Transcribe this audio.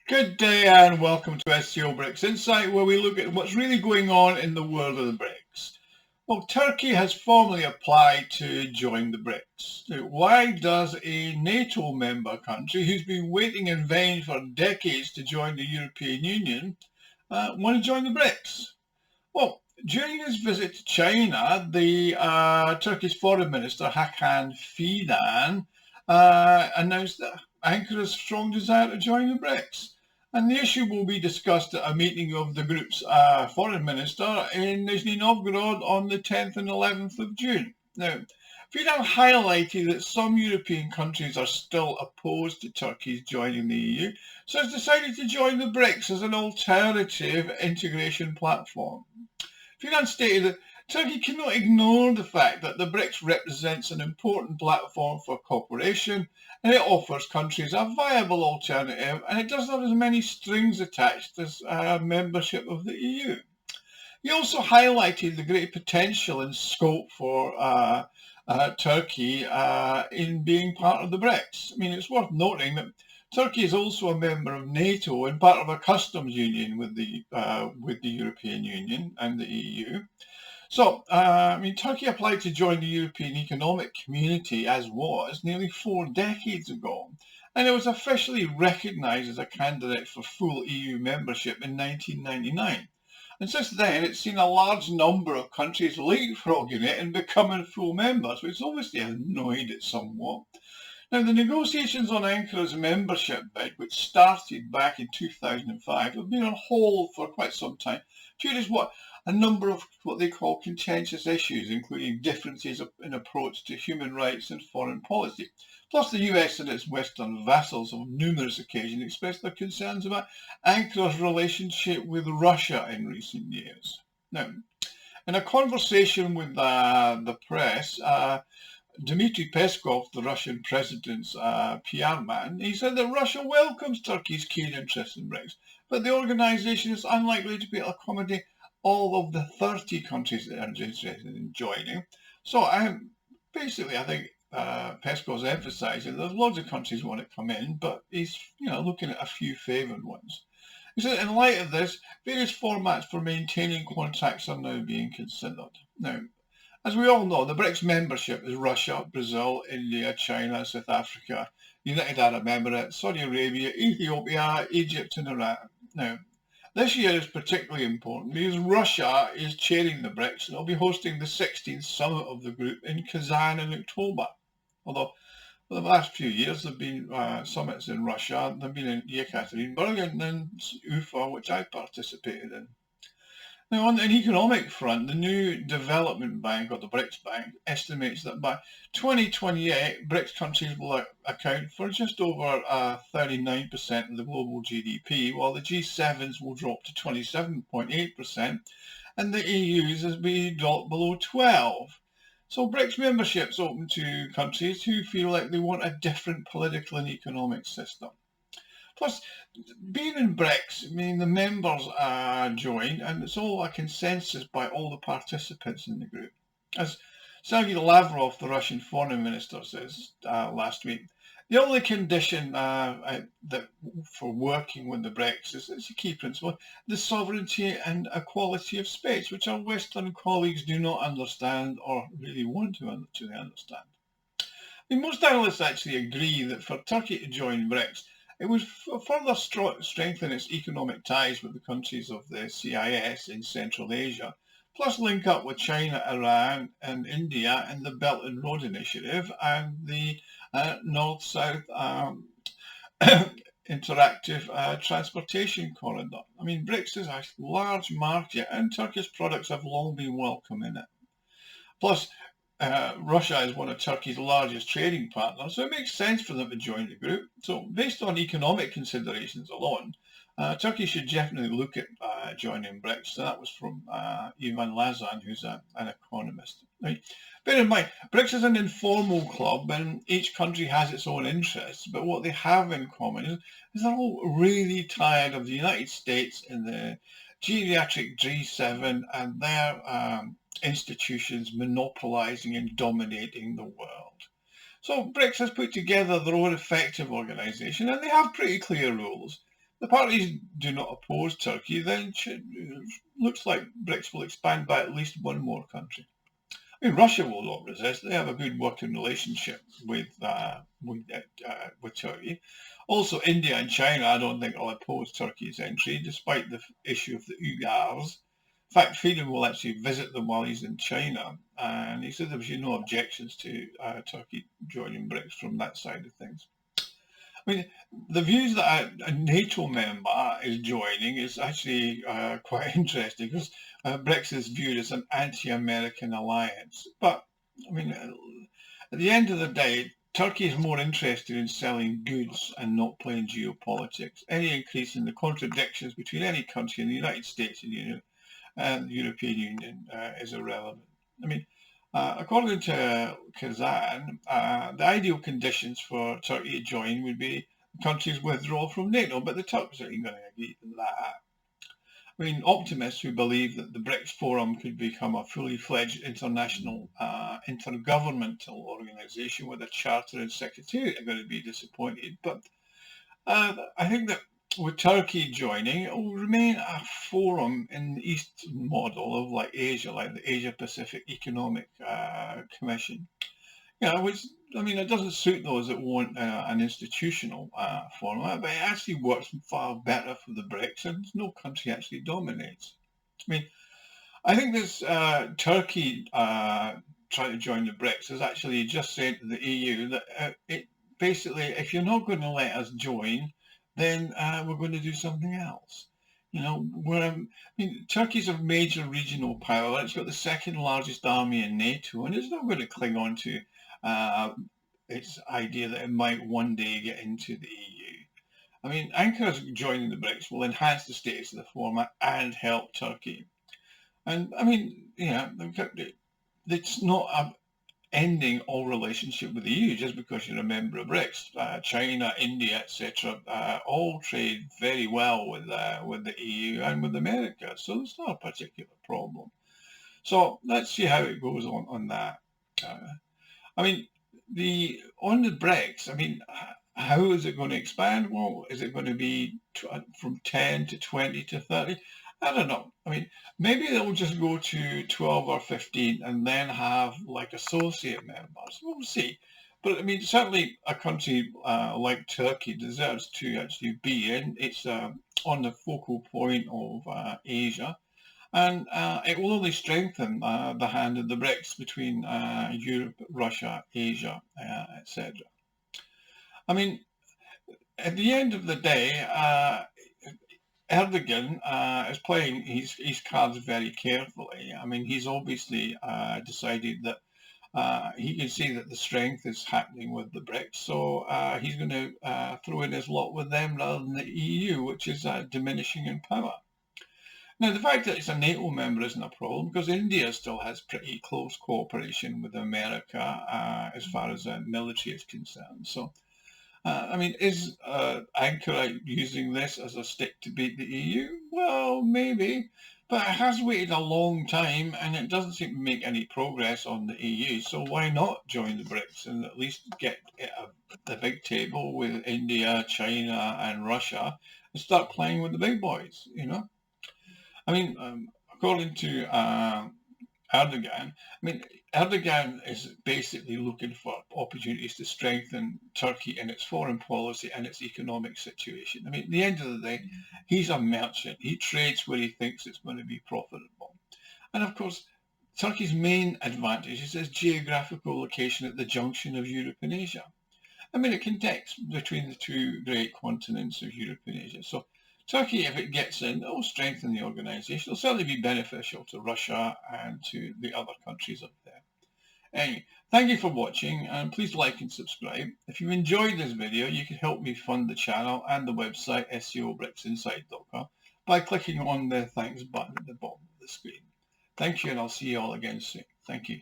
Good day and welcome to SCO BRICS Insight, where we look at what's really going on in the world of the BRICS. Well, Turkey has formally applied to join the BRICS. Now, why does a NATO member country who's been waiting in vain for decades to join the European Union want to join the BRICS? Well, during his visit to China, the Turkish Foreign Minister Hakan Fidan announced that Ankara's strong desire to join the BRICS. And the issue will be discussed at a meeting of the group's foreign minister in Nizhny Novgorod on the 10th and 11th of June. Now, Fidan highlighted that some European countries are still opposed to Turkey's joining the EU, so has decided to join the BRICS as an alternative integration platform. Fidan stated that Turkey cannot ignore the fact that the BRICS represents an important platform for cooperation, and it offers countries a viable alternative, and it doesn't have as many strings attached as membership of the EU. He also highlighted the great potential and scope for Turkey in being part of the BRICS. I mean, it's worth noting that Turkey is also a member of NATO and part of a customs union with the European Union and the EU. So, Turkey applied to join the European Economic Community as was nearly 4 decades ago, and it was officially recognised as a candidate for full EU membership in 1999. And since then, it's seen a large number of countries leapfrogging it and becoming full members, which obviously annoyed it somewhat. Now, the negotiations on Ankara's membership bid, which started back in 2005, have been on hold for quite some time due to a number of what they call contentious issues, including differences in approach to human rights and foreign policy. Plus, the US and its Western vassals on numerous occasions expressed their concerns about Ankara's relationship with Russia in recent years. Now, in a conversation with the press, Dmitry Peskov, the Russian president's PR man, he said that Russia welcomes Turkey's keen interest in BRICS, but the organisation is unlikely to be able to accommodate all of the 30 countries that are interested in joining. So I think Peskov's emphasising there's loads of countries want to come in, but he's looking at a few favoured ones. He said in light of this, various formats for maintaining contacts are now being considered. Now, as we all know, the BRICS membership is Russia, Brazil, India, China, South Africa, United Arab Emirates, Saudi Arabia, Ethiopia, Egypt and Iran. Now, this year is particularly important because Russia is chairing the BRICS and will be hosting the 16th summit of the group in Kazan in October. Although for the last few years there have been summits in Russia, there have been in Yekaterinburg and in Ufa, which I participated in. Now, on an economic front, the new development bank, or the BRICS Bank, estimates that by 2028, BRICS countries will account for just over 39% of the global GDP, while the G7s will drop to 27.8%, and the EU's has been dropped below 12%. So BRICS membership is open to countries who feel like they want a different political and economic system. Plus, being in BRICS, the members join, and it's all a consensus by all the participants in the group. As Sergei Lavrov, the Russian foreign minister, says last week, the only condition for working with the BRICS is a key principle, the sovereignty and equality of space, which our Western colleagues do not understand or really want to understand. Most analysts actually agree that for Turkey to join BRICS, it would further strengthen its economic ties with the countries of the CIS in Central Asia, plus link up with China, Iran and India in the Belt and Road Initiative and the North-South interactive transportation corridor. BRICS is a large market and Turkish products have long been welcome in it. Plus, Russia is one of Turkey's largest trading partners, so it makes sense for them to join the group. So based on economic considerations alone, Turkey should definitely look at joining BRICS. So that was from Ivan Lazan, who's an economist. Right? Bear in mind, BRICS is an informal club and each country has its own interests, but what they have in common is they're all really tired of the United States and the geriatric G7 and their institutions monopolising and dominating the world. So BRICS has put together their own effective organisation and they have pretty clear rules. the parties do not oppose Turkey, then it looks like BRICS will expand by at least one more country. I mean, Russia will not resist. They have a good working relationship with Turkey. Also, India and China, I don't think will oppose Turkey's entry, despite the issue of the Uyghurs. In fact, Fidan will actually visit them while he's in China, and he said there was no objections to Turkey joining BRICS from that side of things. I mean, the views that a NATO member is joining is actually quite interesting, because BRICS is viewed as an anti-American alliance. But, I mean, at the end of the day, Turkey is more interested in selling goods and not playing geopolitics. Any increase in the contradictions between any country in the United States and the European Union is irrelevant. I mean, according to Kazan, the ideal conditions for Turkey to join would be countries withdraw from NATO, but the Turks aren't going to agree to that. I mean, optimists who believe that the BRICS Forum could become a fully fledged international intergovernmental organisation with a charter and secretariat are going to be disappointed. But I think that with Turkey joining, it will remain a forum in the East model of like Asia, like the Asia Pacific Economic Commission. Which, I mean, it doesn't suit those that want an institutional format, but it actually works far better for the BRICS, and no country actually dominates. I mean, I think this Turkey trying to join the BRICS has actually just said to the EU that it basically, if you're not going to let us join, then we're going to do something else. Turkey's a major regional power. It's got the second largest army in NATO, and it's not going to cling on to its idea that it might one day get into the EU. I mean, Ankara's joining the BRICS will enhance the status of the format and help Turkey. And I mean, it's not ending all relationship with the EU just because you're a member of BRICS. China, India, etc., all trade very well with the EU and with America, so it's not a particular problem. So let's see how it goes on that. I mean, on the BRICS, I mean, how is it going to expand? Well, is it going to be from 10 to 20 to 30? I don't know. I mean, maybe they'll just go to 12 or 15 and then have like associate members. We'll see. But I mean, certainly a country like Turkey deserves to actually be in. It's on the focal point of Asia. And it will only strengthen the hand of the BRICS between Europe, Russia, Asia, etc. I mean, at the end of the day, Erdogan is playing his cards very carefully. I mean, he's obviously decided that he can see that the strength is happening with the BRICS, so he's going to throw in his lot with them rather than the EU, which is diminishing in power. Now, the fact that it's a NATO member isn't a problem, because India still has pretty close cooperation with America as far as military is concerned. So, I mean, is Ankara using this as a stick to beat the EU? Well, maybe, but it has waited a long time and it doesn't seem to make any progress on the EU. So why not join the BRICS and at least get at the big table with India, China and Russia and start playing with the big boys, I mean, according to Erdogan, Erdogan is basically looking for opportunities to strengthen Turkey in its foreign policy and its economic situation. I mean, at the end of the day, he's a merchant. He trades where he thinks it's going to be profitable. And of course, Turkey's main advantage is its geographical location at the junction of Europe and Asia. I mean, it connects between the two great continents of Europe and Asia. So Turkey, if it gets in, it will strengthen the organisation. It'll certainly be beneficial to Russia and to the other countries up there. Anyway, thank you for watching, and please like and subscribe. If you enjoyed this video, you can help me fund the channel and the website SCOBRICSinsight.com by clicking on the thanks button at the bottom of the screen. Thank you, and I'll see you all again soon. Thank you.